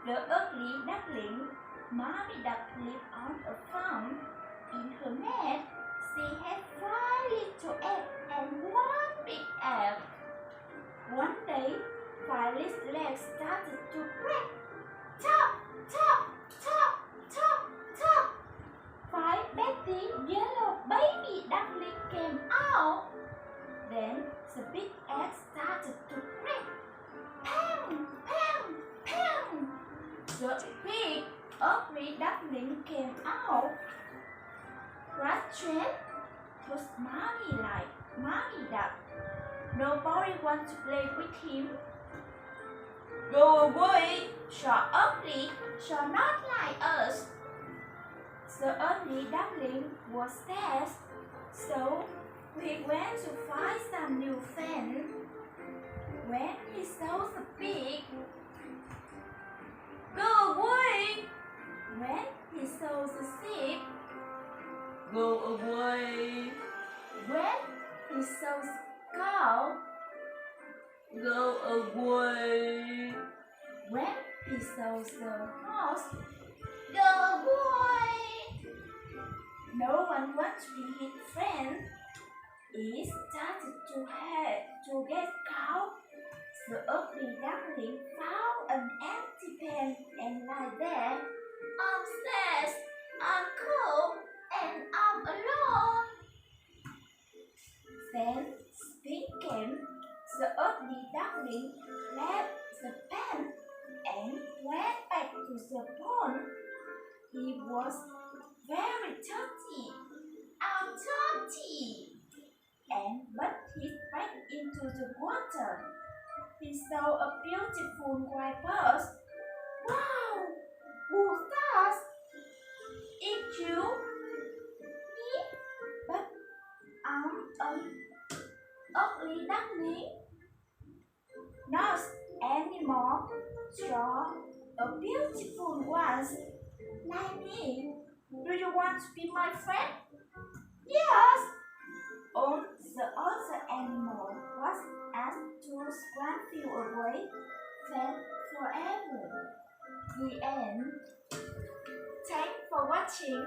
The ugly duckling, mommy duck lived on a farm. In her nest, she had 5 little eggs and 1 big egg. One day, 5 little eggs started to crack. Top, top, top, top, top. 5 baby yellow baby duckling came out. Then the big egg started to crack. Pam, pam, pam. The big ugly duckling came out. Frustrated, was mommy like mommy duck. Nobody wants to play with him. Go away, so ugly, so not like us. The ugly duckling was sad, so he went to find some new friends. When he saw the pig, go away. When he saw the sheep, go away. When he saw the cow, go away. When he saw the horse, go away. No one wants to be his friend. He started to get cold. The ugly duckling found an empty pen and lay there. I'm sad, I'm cold, and I'm alone. Then spring came. The ugly duckling left the pen and went back to the pond. He was very thirsty. I'm thirsty. And put his back into the water. He saw a beautiful white bird. Wow! Who's that? It's you? Me? But I'm an ugly duckling. Not anymore. Saw a beautiful one like me. Do you want to be my friend? Yes. On the other animal was asked to swim you away, then forever. The end. Thanks for watching.